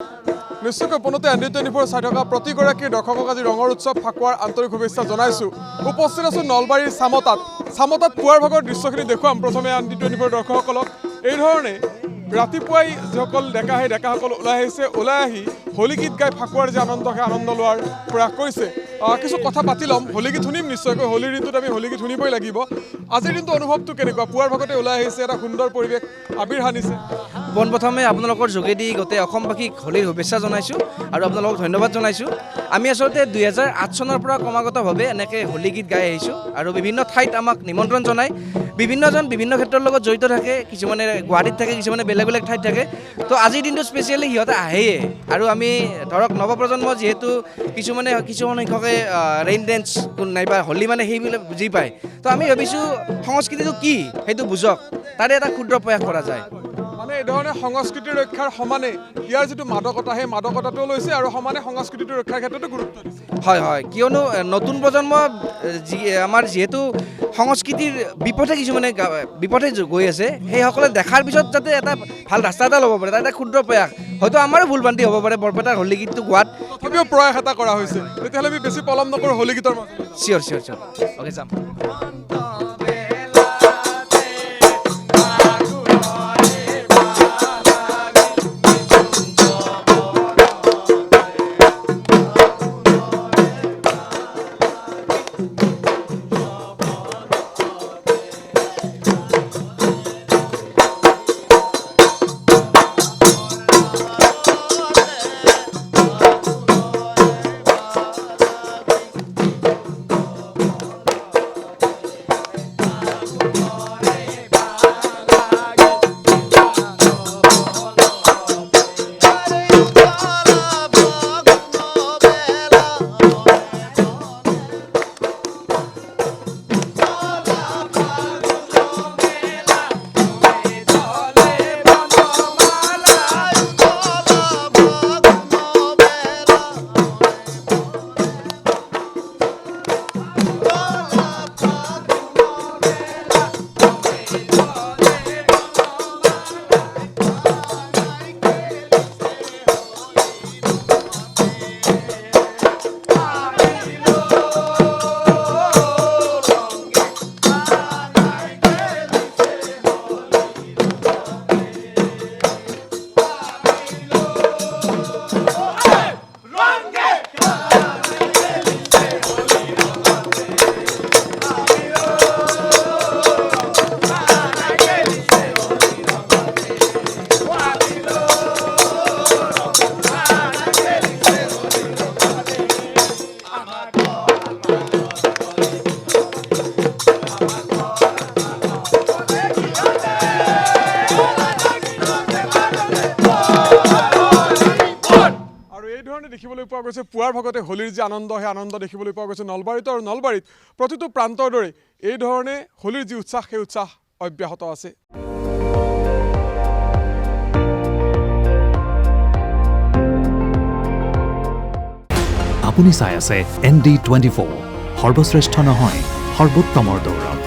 নিশ্চয়কৈ পোনতে ND24 চাই থকা প্ৰতিগৰাকী দৰ্শকক আজি ৰঙৰ উৎসৱ ফাকুৱাৰ আন্তৰিক শুভেচ্ছা জনাইছোঁ। উপস্থিত আছোঁ নলবাৰীৰ চামতাত পুৱাৰ ভাগৰ দৃশ্যখিনি দেখুৱাম প্ৰথমে ND24 দৰ্শকসকলক। এই ধৰণে ৰাতিপুৱাই যিসকল ডেকা সেই ডেকাসকল ওলাই আহিছে, ওলাই আহি হোলী গীত গাই ফাকুৱাৰ যে আনন্দ সেই আনন্দ লোৱাৰ প্ৰয়াস কৰিছে। কিছু কথা পাতি ল'ম, হোলী গীত শুনিম নিশ্চয়কৈ। হোলীৰ দিনটোত আমি হোলী গীত শুনিবই লাগিব। আজিৰ দিনটো অনুভৱটো কেনেকুৱা? পুৱাৰ ভাগতে ওলাই আহিছে, এটা সুন্দৰ পৰিৱেশ আবিৰ সানিছে। পোনপ্ৰথমে আপোনালোকৰ যোগেদি গোটেই অসমবাসীক হোলীৰ শুভেচ্ছা জনাইছোঁ আৰু আপোনালোকক ধন্যবাদ জনাইছোঁ। আমি আচলতে 2008 চনৰ পৰা ক্ৰমাগতভাৱে এনেকৈ হোলী গীত গাই আহিছোঁ আৰু বিভিন্ন ঠাইত আমাক নিমন্ত্ৰণ জনায়। বিভিন্নজন বিভিন্ন ক্ষেত্ৰৰ লগত জড়িত থাকে, কিছুমানে গুৱাহাটীত থাকে, কিছুমানে বেলেগ বেলেগ ঠাইত থাকে। তো আজিৰ দিনটো স্পেচিয়েলি সিহঁতে আহেয়ে। আৰু আমি ধৰক নৱপ্ৰজন্ম যিহেতু কিছুমান শিক্ষকে ৰেইন ডেন্স নাইবা হোলী মানে সেইবিলাক বুজি পায়। তো আমি ভাবিছোঁ সংস্কৃতিটো কি সেইটো বুজক, তাৰে এটা ক্ষুদ্ৰ প্ৰয়াস কৰা যায়। মানে এই ধৰণে সংস্কৃতি ৰক্ষাৰ সমানে ইয়াৰ যিটো মাদকতা সেই মাদকতাটোও লৈছে আৰু সমানে সংস্কৃতিটো ৰক্ষাৰ ক্ষেত্ৰতো গুৰুত্ব দিছে। হয় হয়, কিয়নো নতুন প্ৰজন্ম আমাৰ যিহেতু সংস্কৃতিৰ বিপথে গৈ আছে, সেইসকলে দেখাৰ পিছত যাতে এটা ভাল ৰাস্তা এটা ল'ব পাৰে, তাৰ এটা ক্ষুদ্ৰ প্ৰয়াস। হয়তো আমাৰো ভুল ভ্ৰান্তি হ'ব পাৰে বৰপেটাৰ হোলী গীতটো গোৱাত, তথাপিও প্ৰয়াস এটা কৰা হৈছে। তেতিয়াহ'লে আমি বেছি পলম নকৰোঁ হোলী গীতৰ মাজত। চিয়'ৰ অ'কে যাম। দেখিবলৈ পোৱা গৈছে পুৱাৰ ভাগতে হোলীৰ যে আনন্দ সেই আনন্দ দেখিবলৈ পোৱা গৈছে নলবাৰীত। আৰু নলবাৰীত প্ৰতিটো প্ৰান্তৰ দৰে এই ধৰণে হোলীৰ যি উৎসাহ সেই উৎসাহ অব্যাহত আছে। আপুনি চাই আছে ND24, সৰ্বশ্ৰেষ্ঠ নহয় সৰ্বোত্তমৰ দৌৰ।